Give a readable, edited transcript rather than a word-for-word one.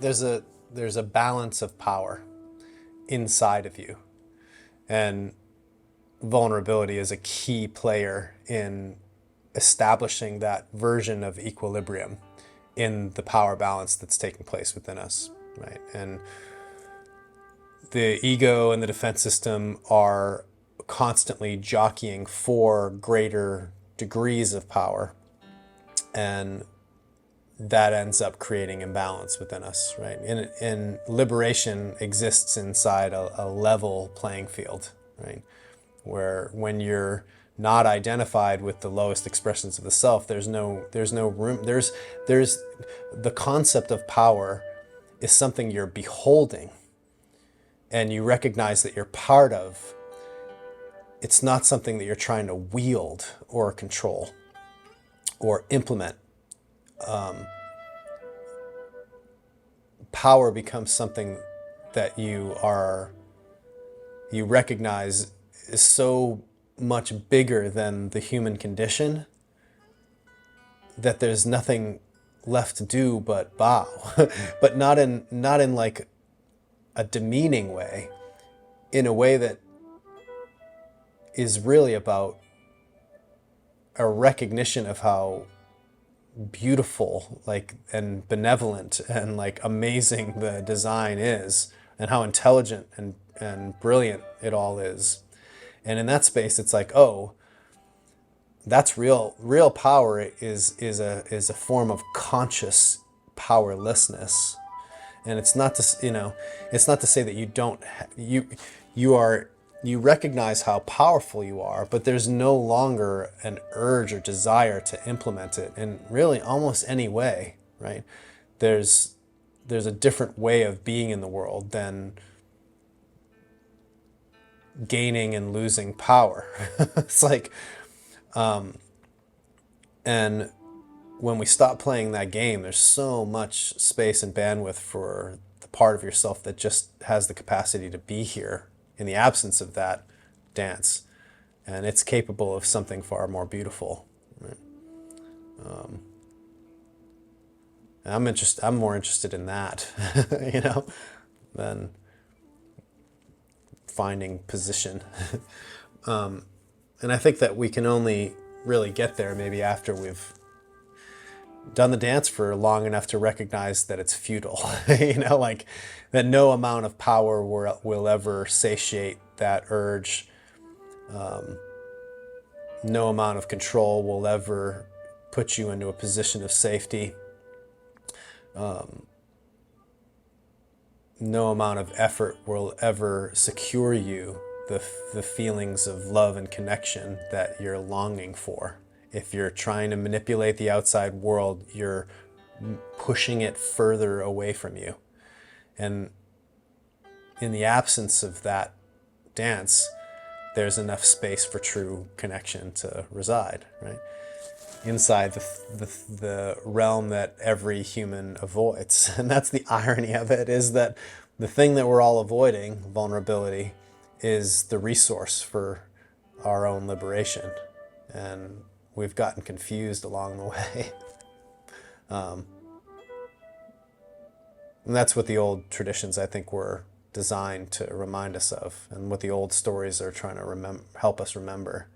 there's a balance of power inside of you, and vulnerability is a key player in establishing that version of equilibrium in the power balance that's taking place within us, right? And the ego and the defense system are constantly jockeying for greater degrees of power, and that ends up creating imbalance within us, right? And liberation exists inside a level playing field, right? Where when you're not identified with the lowest expressions of the self, there's no room. There's the concept of power is something you're beholding, and you recognize that you're part of. It's not something that you're trying to wield or control or implement. Power becomes something that you recognize is so much bigger than the human condition that there's nothing left to do but bow. But not in like a demeaning way, in a way that is really about a recognition of how beautiful, like, and benevolent and like amazing the design is, and how intelligent and brilliant it all is. And in that space, it's like, oh, that's real power is a form of conscious powerlessness. And it's not to, it's not to say that you don't, you recognize how powerful you are, but there's no longer an urge or desire to implement it in really almost any way, right? There's a different way of being in the world than gaining and losing power. It's like, and when we stop playing that game, there's so much space and bandwidth for the part of yourself that just has the capacity to be here in the absence of that dance, and it's capable of something far more beautiful, right? I'm more interested in that, than finding position. And I think that we can only really get there maybe after we've done the dance for long enough to recognize that it's futile, like that no amount of power will ever satiate that urge. No amount of control will ever put you into a position of safety. No amount of effort will ever secure you the feelings of love and connection that you're longing for. If you're trying to manipulate the outside world, you're pushing it further away from you. And in the absence of that dance, there's enough space for true connection to reside, right? Inside the realm that every human avoids. And that's the irony of it, is that the thing that we're all avoiding, vulnerability, is the resource for our own liberation. And we've gotten confused along the way. And that's what the old traditions, I think, were designed to remind us of, and what the old stories are trying to help us remember.